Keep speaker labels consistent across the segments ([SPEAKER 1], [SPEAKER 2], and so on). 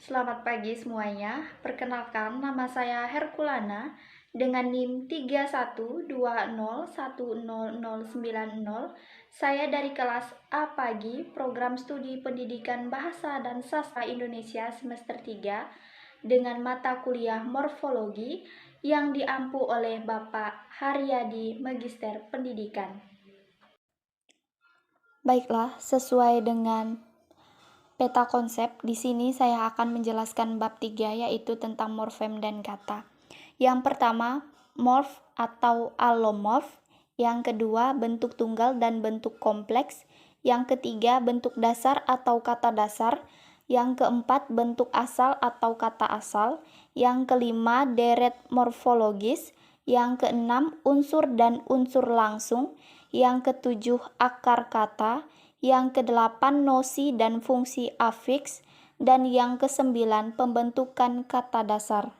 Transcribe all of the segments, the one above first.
[SPEAKER 1] Selamat pagi semuanya. Perkenalkan, nama saya Herkulana dengan NIM 3120109090. Saya dari kelas A pagi, program studi Pendidikan Bahasa dan Sastra Indonesia semester 3 dengan mata kuliah Morfologi yang diampu oleh Bapak Haryadi Magister Pendidikan. Baiklah, sesuai dengan peta konsep, di sini saya akan menjelaskan bab 3 yaitu tentang morfem dan kata. Yang pertama, morf atau allomorf. Yang kedua, bentuk tunggal dan bentuk kompleks. Yang ketiga, bentuk dasar atau kata dasar. Yang keempat, bentuk asal atau kata asal. Yang kelima, deret morfologis. Yang keenam, unsur dan unsur langsung. Yang ketujuh, akar kata. Yang kedelapan, nosi dan fungsi afiks. Dan yang kesembilan, pembentukan kata dasar.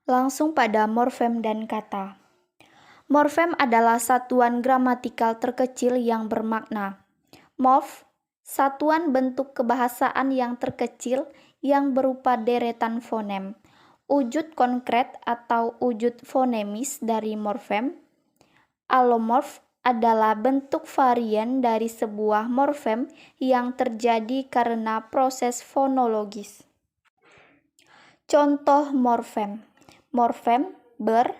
[SPEAKER 1] Langsung pada morfem dan kata. Morfem adalah satuan gramatikal terkecil yang bermakna. Morf, satuan bentuk kebahasaan yang terkecil yang berupa deretan fonem. Wujud konkret atau wujud fonemis dari morfem. Allomorf adalah bentuk varian dari sebuah morfem yang terjadi karena proses fonologis. Contoh morfem. Morfem ber,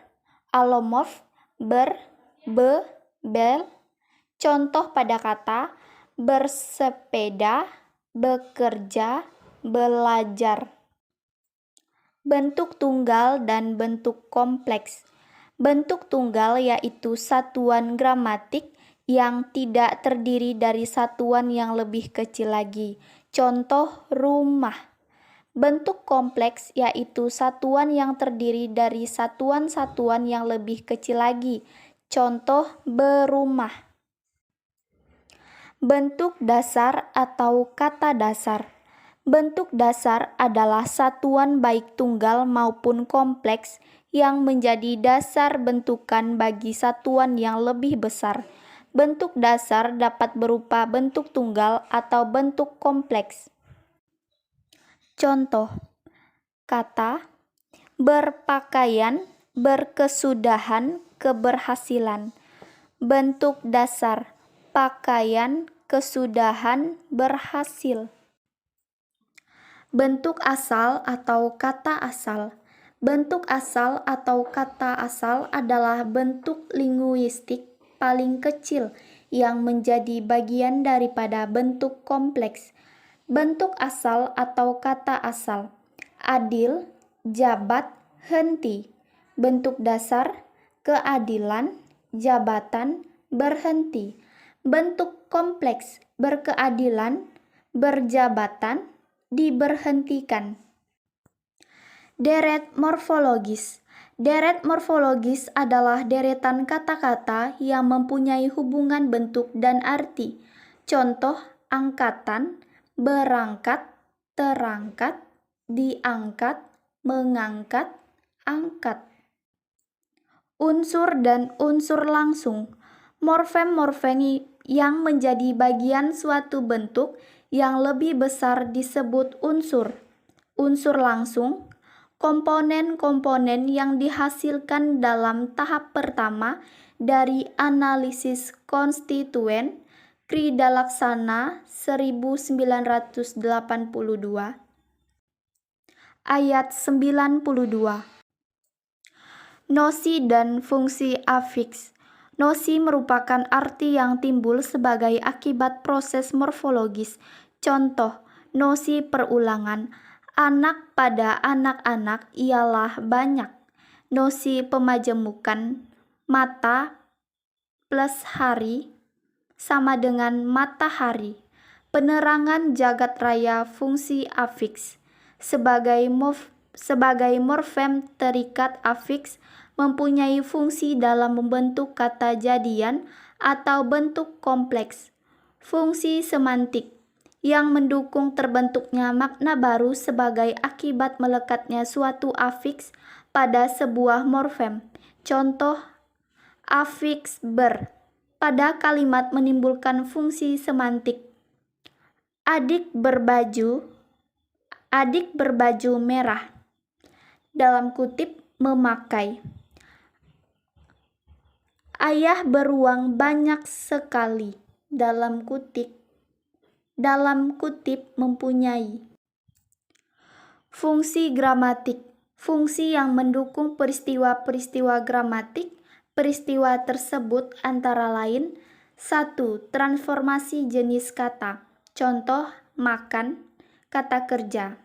[SPEAKER 1] allomorf ber, be, bel. Contoh pada kata bersepeda, bekerja, belajar. Bentuk tunggal dan bentuk kompleks. Bentuk tunggal yaitu satuan gramatik yang tidak terdiri dari satuan yang lebih kecil lagi. Contoh rumah. Bentuk kompleks yaitu satuan yang terdiri dari satuan-satuan yang lebih kecil lagi. Contoh berumah. Bentuk dasar atau kata dasar. Bentuk dasar adalah satuan baik tunggal maupun kompleks yang menjadi dasar bentukan bagi satuan yang lebih besar. Bentuk dasar dapat berupa bentuk tunggal atau bentuk kompleks. Contoh kata berpakaian, berkesudahan, keberhasilan. Bentuk dasar pakaian, kesudahan, berhasil. Bentuk asal atau kata asal. Bentuk asal atau kata asal adalah bentuk linguistik paling kecil yang menjadi bagian daripada bentuk kompleks. Bentuk asal atau kata asal: adil, jabat, henti. Bentuk dasar: keadilan, jabatan, berhenti. Bentuk kompleks: berkeadilan, berjabatan, diberhentikan. Deret morfologis. Deret morfologis adalah deretan kata-kata yang mempunyai hubungan bentuk dan arti. Contoh angkatan, berangkat, terangkat, diangkat, mengangkat, angkat. Unsur dan unsur langsung. Morfem-morfem yang menjadi bagian suatu bentuk yang lebih besar disebut unsur. Unsur langsung, komponen-komponen yang dihasilkan dalam tahap pertama dari analisis konstituen. Kridalaksana 1982 ayat 92. Nosi dan fungsi afiks. Nosi merupakan arti yang timbul sebagai akibat proses morfologis. Contoh, nosi perulangan. Anak pada anak-anak ialah banyak. Nosi pemajemukan. Mata plus hari sama dengan matahari. Penerangan jagat raya fungsi afiks. Sebagai morfem terikat afiks mempunyai fungsi dalam membentuk kata jadian atau bentuk kompleks. Fungsi semantik yang mendukung terbentuknya makna baru sebagai akibat melekatnya suatu afiks pada sebuah morfem. Contoh afiks ber pada kalimat menimbulkan fungsi semantik. Adik berbaju Adik berbaju merah. Dalam kutip, memakai. Ayah beruang banyak sekali. Dalam kutip, mempunyai. Fungsi gramatik. Fungsi yang mendukung peristiwa-peristiwa gramatik. Peristiwa tersebut antara lain: 1. Transformasi jenis kata. Contoh, makan, kata kerja.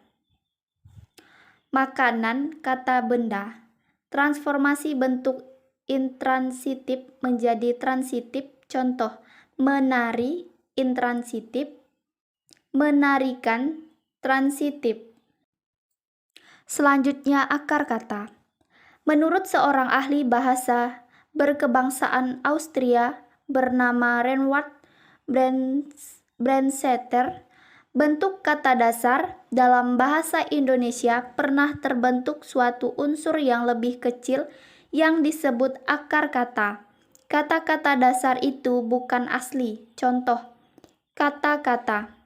[SPEAKER 1] Makanan, kata benda. Transformasi bentuk intransitif menjadi transitif. Contoh, menari, intransitif. Menarikan, transitif. Selanjutnya, akar kata. Menurut seorang ahli bahasa berkebangsaan Austria bernama Reinhard Brandstätter, bentuk kata dasar dalam bahasa Indonesia pernah terbentuk suatu unsur yang lebih kecil yang disebut akar kata. Kata-kata dasar itu bukan asli. Contoh, kata-kata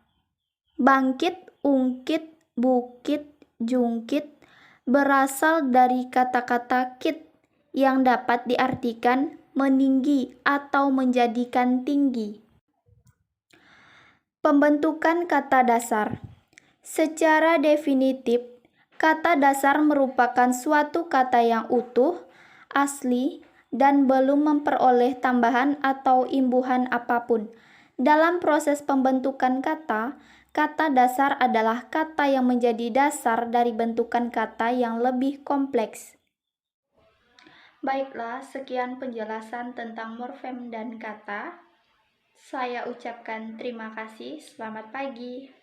[SPEAKER 1] bangkit, ungkit, bukit, jungkit berasal dari kata-kata kit yang dapat diartikan meninggi atau menjadikan tinggi. Pembentukan kata dasar. Secara definitif, kata dasar merupakan suatu kata yang utuh, asli, dan belum memperoleh tambahan atau imbuhan apapun. Dalam proses pembentukan kata, kata dasar adalah kata yang menjadi dasar dari bentukan kata yang lebih kompleks. Baiklah, sekian penjelasan tentang morfem dan kata. Saya ucapkan terima kasih. Selamat pagi.